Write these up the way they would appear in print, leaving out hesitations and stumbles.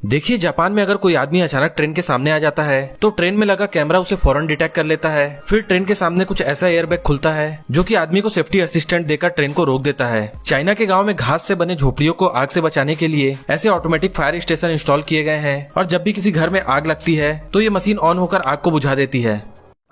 देखिए, जापान में अगर कोई आदमी अचानक ट्रेन के सामने आ जाता है तो ट्रेन में लगा कैमरा उसे फौरन डिटेक्ट कर लेता है। फिर ट्रेन के सामने कुछ ऐसा एयरबैग खुलता है जो कि आदमी को सेफ्टी असिस्टेंट देकर ट्रेन को रोक देता है। चाइना के गांव में घास से बने झोपड़ियों को आग से बचाने के लिए ऐसे ऑटोमेटिक फायर स्टेशन इंस्टॉल किए गए हैं और जब भी किसी घर में आग लगती है तो ये मशीन ऑन होकर आग को बुझा देती है।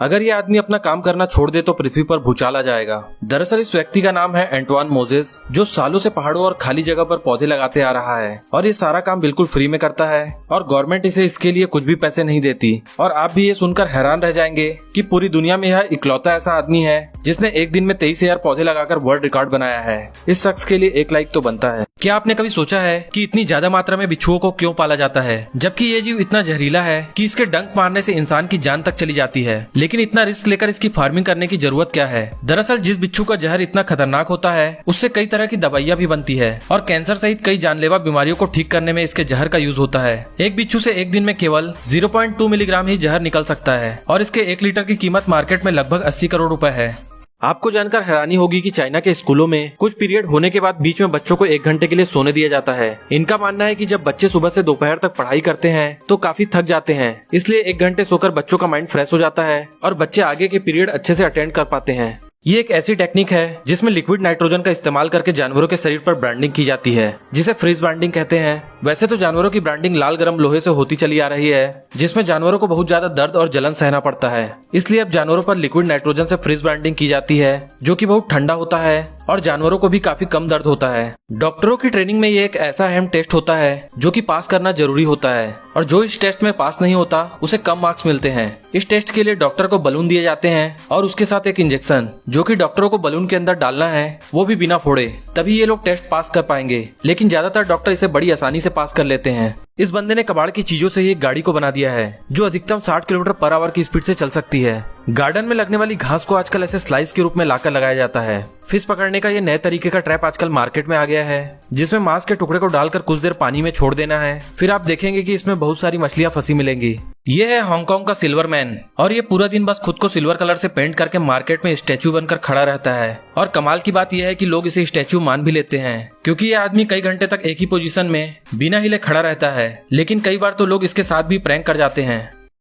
अगर ये आदमी अपना काम करना छोड़ दे तो पृथ्वी पर भूचाल आ जाएगा। दरअसल इस व्यक्ति का नाम है एंटवान मोजेस, जो सालों से पहाड़ों और खाली जगह पर पौधे लगाते आ रहा है और ये सारा काम बिल्कुल फ्री में करता है और गवर्नमेंट इसे इसके लिए कुछ भी पैसे नहीं देती। और आप भी ये सुनकर हैरान रह जाएंगे कि पूरी दुनिया में यह इकलौता ऐसा आदमी है जिसने एक दिन में 23,000 पौधे लगाकर वर्ल्ड रिकॉर्ड बनाया है। इस शख्स के लिए एक लाइक तो बनता है। क्या आपने कभी सोचा है कि इतनी ज्यादा मात्रा में बिच्छुओं को क्यों पाला जाता है, जबकि ये जीव इतना जहरीला है कि इसके डंक मारने से इंसान की जान तक चली जाती है, लेकिन इतना रिस्क लेकर इसकी फार्मिंग करने की जरूरत क्या है? दरअसल जिस बिच्छू का जहर इतना खतरनाक होता है उससे कई तरह की दवाइयाँ भी बनती है और कैंसर सहित कई जानलेवा बीमारियों को ठीक करने में इसके जहर का यूज होता है। एक बिच्छू से एक दिन में केवल 0.2 मिलीग्राम ही जहर निकल सकता है और इसके 1 लीटर की कीमत मार्केट में लगभग 80 करोड़ रुपए है। आपको जानकर हैरानी होगी कि चाइना के स्कूलों में कुछ पीरियड होने के बाद बीच में बच्चों को 1 घंटे के लिए सोने दिया जाता है। इनका मानना है कि जब बच्चे सुबह से दोपहर तक पढ़ाई करते हैं तो काफी थक जाते हैं, इसलिए 1 घंटे सोकर बच्चों का माइंड फ्रेश हो जाता है और बच्चे आगे के पीरियड अच्छे से अटेंड कर पाते हैं। ये एक ऐसी टेक्निक है जिसमें लिक्विड नाइट्रोजन का इस्तेमाल करके जानवरों के शरीर पर ब्रांडिंग की जाती है, जिसे फ्रीज ब्रांडिंग कहते हैं। वैसे तो जानवरों की ब्रांडिंग लाल गरम लोहे से होती चली आ रही है, जिसमें जानवरों को बहुत ज्यादा दर्द और जलन सहना पड़ता है, इसलिए अब जानवरों पर लिक्विड नाइट्रोजन से फ्रीज ब्रांडिंग की जाती है, जो कि बहुत ठंडा होता है और जानवरों को भी काफी कम दर्द होता है। डॉक्टरों की ट्रेनिंग में ये एक ऐसा अहम टेस्ट होता है जो कि पास करना जरूरी होता है और जो इस टेस्ट में पास नहीं होता उसे कम मार्क्स मिलते हैं। इस टेस्ट के लिए डॉक्टर को बलून दिए जाते हैं और उसके साथ एक इंजेक्शन जो कि डॉक्टरों को बलून के अंदर डालना है, वो भी बिना फोड़े, तभी ये लोग टेस्ट पास कर पाएंगे। लेकिन ज्यादातर डॉक्टर इसे बड़ी आसानी से पास कर लेते हैं। इस बंदे ने कबाड़ की चीजों से ही एक गाड़ी को बना दिया है जो अधिकतम 60 किलोमीटर पर आवर की स्पीड से चल सकती है। गार्डन में लगने वाली घास को आजकल ऐसे स्लाइस के रूप में लाकर लगाया जाता है। फिश पकड़ने का ये नए तरीके का ट्रैप आजकल मार्केट में आ गया है, जिसमें मांस के टुकड़े को डालकर कुछ देर पानी में छोड़ देना है, फिर आप देखेंगे कि इसमें बहुत सारी मछलियां फंसी मिलेंगी। ये है हांगकांग का सिल्वर मैन और ये पूरा दिन बस खुद को सिल्वर कलर से पेंट करके मार्केट में स्टैचू बनकर खड़ा रहता है। और कमाल की बात यह है कि लोग इसे स्टैचू मान भी लेते हैं, क्योंकि ये आदमी कई घंटे तक एक ही पोजीशन में बिना हिले खड़ा रहता है। लेकिन कई बार तो लोग इसके साथ भी प्रैंक कर जाते हैं।